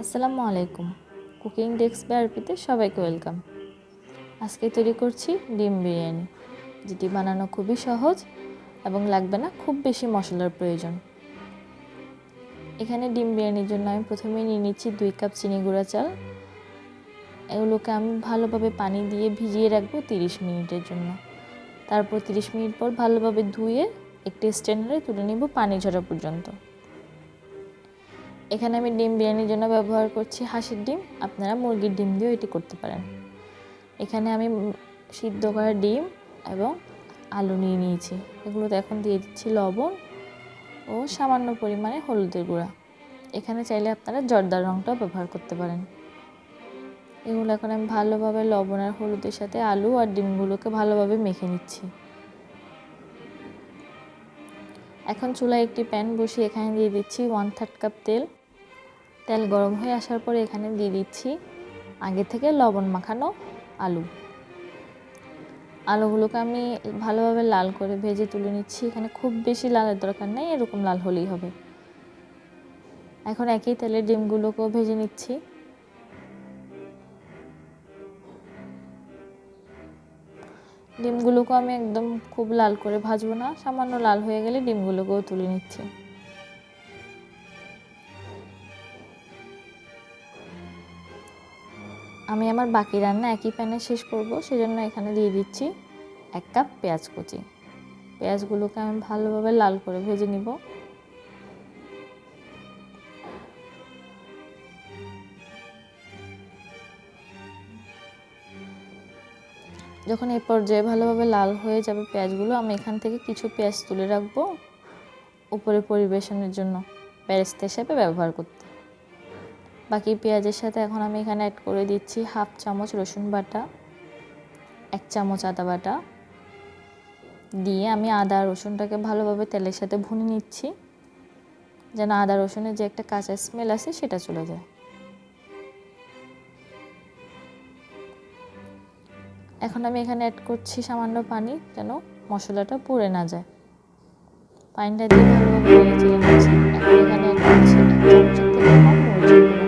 আসসালামু আলাইকুম। Cooking desk বিআরপিতে সবাইকে ওয়েলকাম। আজকে তৈরি করছি ডিম বিরিয়ানি, যেটি বানানো খুবই সহজ এবং লাগবে না খুব বেশি মশলার প্রয়োজন। এখানে ডিম বিরিয়ানির জন্য আমি প্রথমে নিয়ে নিচ্ছি 2 কাপ চিনি গুঁড়া চাল। এগুলোকে আমি ভালোভাবে পানি দিয়ে ভিজিয়ে রাখবো 30 মিনিটের জন্য। তারপর 30 মিনিট পর ভালোভাবে ধুয়ে একটি স্ট্রেনারে তুলে নিব পানি ঝরা পর্যন্ত। এখানে আমি ডিম বিরিয়ানির জন্য ব্যবহার করছি হাঁসের ডিম, আপনারা মুরগির ডিম দিয়েও এটি করতে পারেন। এখানে আমি সিদ্ধ করা ডিম এবং আলু নিয়ে নিয়েছি। এগুলোতে এখন দিয়ে দিচ্ছি লবণ ও সামান্য পরিমাণে হলুদের গুঁড়া। এখানে চাইলে আপনারা জর্দার রঙটাও ব্যবহার করতে পারেন। এগুলো এখন আমি ভালোভাবে লবণ আর হলুদের সাথে আলু আর ডিমগুলোকে ভালোভাবে মেখে নিচ্ছি। এখন চুলায় একটি প্যান বসিয়ে এখানে দিয়ে দিচ্ছি 1/3 কাপ তেল। তেল গরম হয়ে আসার পরে এখানে দিয়ে দিচ্ছি আগে থেকে লবণ মাখানো আলুগুলোকে আমি ভালোভাবে লাল করে ভেজে তুলে নিচ্ছি। এখানে খুব বেশি লালের দরকার নেই, এরকম লাল হলেই হবে। এখন একই তেলে ডিমগুলোকেও ভেজে নিচ্ছি। ডিমগুলোকে আমি একদম খুব লাল করে ভাজবো না, সামান্য লাল হয়ে গেলে ডিমগুলোকেও তুলে নিচ্ছি। আমি আমার বাকি রান্না একই প্যানে শেষ করব, সেজন্য এখানে দিয়ে দিচ্ছি 1 কাপ পেঁয়াজ কুচি। পেঁয়াজগুলোকে আমি ভালোভাবে লাল করে ভেজে নিব। যখন এই পর্যায়ে ভালোভাবে লাল হয়ে যাবে পেঁয়াজগুলো, আমি এখান থেকে কিছু পেঁয়াজ তুলে রাখবো উপরে পরিবেশনের জন্য বেরেস্তা হিসেবে ব্যবহার করতে। বাকি পেঁয়াজের সাথে এখন আমি এখানে অ্যাড করে দিচ্ছি 1/2 চামচ রসুন বাটা, 1 চামচ আদা বাটা দিয়ে আমি আদা রসুনটাকে ভালোভাবে তেলের সাথে ভুনে নিচ্ছি, যেন আদা রসুনের যে একটা কাঁচা স্মেল আছে সেটা চলে যায়। এখন আমি এখানে অ্যাড করছি সামান্য পানি, যেন মশলাটা পুড়ে না যায়। পানিটা দিয়ে ভালোভাবে নেড়ে চেড়ে নিচ্ছি। এখন এখানে অ্যাড করছি 1 চামচের থেকে কম মরিচের গুঁড়া।